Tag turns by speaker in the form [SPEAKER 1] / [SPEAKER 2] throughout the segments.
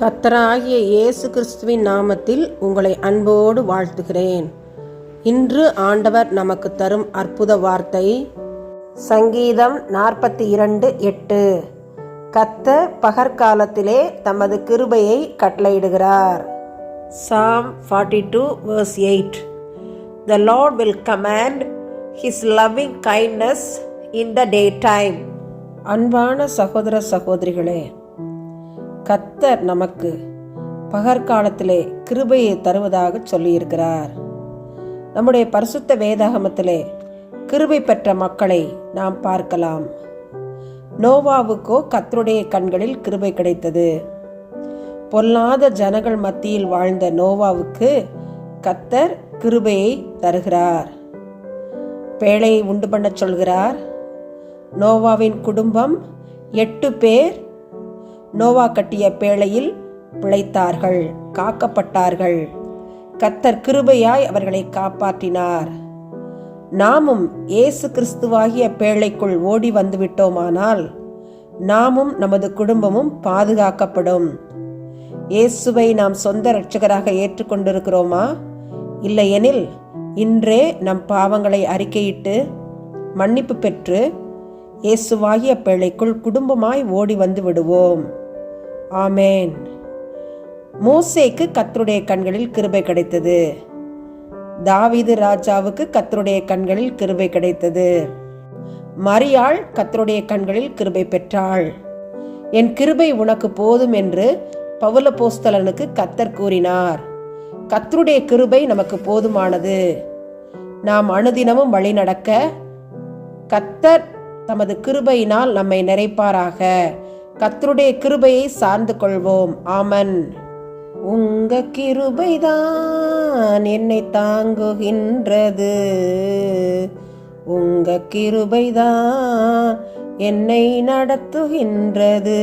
[SPEAKER 1] கர்த்தராகிய இயேசு கிறிஸ்துவின் நாமத்தில் உங்களை அன்போடு வாழ்த்துகிறேன். இன்று ஆண்டவர் நமக்கு தரும் அற்புத வார்த்தை சங்கீதம் 42:8. கர்த்தர் பகற்காலத்திலே தமது கிருபையை கட்டளையிடுகிறார். Psalm 42:8. The Lord will command His loving kindness in the daytime. அன்பான சகோதர சகோதரிகளே, கர்த்தர் நமக்கு பகற்காலத்திலே கிருபையை தருவதாக சொல்லியிருக்கிறார். நம்முடைய பரிசுத்த வேதாகமத்திலே கிருபை பெற்ற மக்களை நாம் பார்க்கலாம். நோவாவுக்கோ கர்த்தருடைய கண்களில் கிருபை கிடைத்தது. பொல்லாத ஜனங்கள் மத்தியில் வாழ்ந்த நோவாவுக்கு கர்த்தர் கிருபையை தருகிறார். பேழையை உண்டு பண்ண சொல்கிறார். நோவாவின் குடும்பம் 8 பேர் நோவா கட்டிய பேழையில் பிழைத்தார்கள், காக்கப்பட்டார்கள். கர்த்தர் கிருபையாய் அவர்களை காப்பாற்றினார். நாமும் இயேசு கிறிஸ்துவாகிய பேழைக்குள் ஓடி வந்து விட்டோமானால் நாமும் நமது குடும்பமும் பாதுகாக்கப்படும். இயேசுவை நாம் சொந்த இரட்சகராக ஏற்றுக்கொண்டிருக்கிறோமா? இல்லையெனில் இன்றே நம் பாவங்களை அறிக்கையிட்டு மன்னிப்பு பெற்று இயேசுவாகிய பேழைக்குள் குடும்பமாய் ஓடி வந்து விடுவோம். ஆமேன். மோசேக்கு கர்த்தருடைய கண்களில் கிருபை கிடைத்தது. தாவீது ராஜாவுக்கு கர்த்தருடைய கண்களில் கிருபை கிடைத்தது. மரியாள் கர்த்தருடைய கண்களில் கிருபை பெற்றாள். என் கிருபை உனக்கு போதும் என்று பவுலப்போஸ்தலனுக்கு கர்த்தர் கூறினார். கர்த்தருடைய கிருபை நமக்கு போதுமானது. நாம் அனுதினமும் வழி நடக்க கர்த்தர் தமது கிருபையினால் நம்மை நிறைப்பாராக. கர்த்தருடைய கிருபையை சார்ந்து கொள்வோம். ஆமன். உங்க கிருபைதான் என்னை தாங்குகின்றது, உங்க கிருபைதான் என்னை நடத்துகின்றது,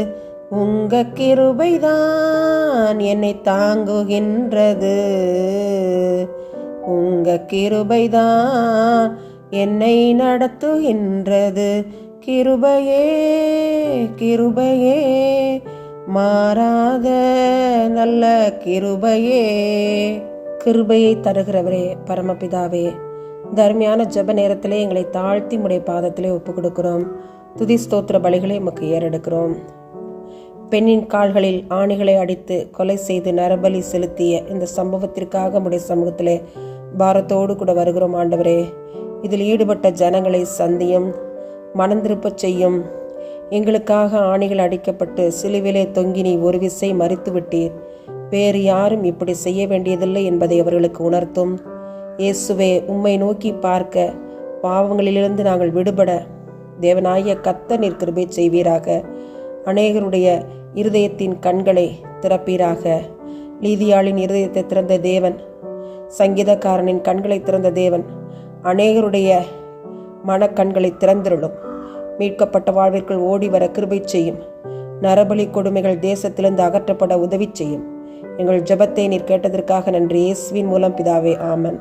[SPEAKER 1] உங்க கிருபைதான் என்னை தாங்குகின்றது, உங்க கிருபைதான் என்னை நடத்துகின்றது. கிருபையே கிருபையே மாறாத நல்ல கிருபையே. கிருபையை தருகிறவரே பரமபிதாவே, இந்த அருமையான ஜெப நேரத்திலே எங்களை தாழ்த்தி உம்முடைய பாதத்திலே ஒப்பு கொடுக்கிறோம். துதி ஸ்தோத்திர பலிகளை உமக்கு ஏறெடுக்கிறோம். பெண்ணின் கால்களில் ஆணிகளை அடித்து கொலை செய்து நரபலி செலுத்திய இந்த சம்பவத்திற்காக உம்முடைய சமூகத்திலே பாரத்தோடு கூட வருகிறோம். ஆண்டவரே, இதில் ஈடுபட்ட ஜனங்களை சந்தியும், மனந்திருப்ப செய்யும். எங்களுக்காக ஆணிகள் அடிக்கப்பட்டு சிலுவிலே தொங்கி நீ ஒரு விசை மறித்து விட்டீர். வேறு யாரும் இப்படி செய்ய வேண்டியதில்லை என்பதை அவர்களுக்கு உணர்த்தும். இயேசுவே, உம்மை நோக்கி பார்க்க பாவங்களிலிருந்து நாங்கள் விடுபட தேவனாகிய கர்த்தர் நீர் கிருபை செய்வீராக. அநேகருடைய இருதயத்தின் கண்களை திறப்பீராக. லீதியாளின் இருதயத்தை திறந்த தேவன், சங்கீதக்காரனின் கண்களை திறந்த தேவன், அநேகருடைய மனக்கண்களை திறந்திருளும். மீட்கப்பட்ட வாழ்விற்குள் ஓடி வர கிருபை செய்யும். நரபலி கொடுமைகள் தேசத்திலிருந்து அகற்றப்பட உதவி செய்யும். எங்கள் ஜெபத்தை நீர் கேட்டதற்காக நன்றி. இயேசுவின் மூலம் பிதாவே, ஆமன்.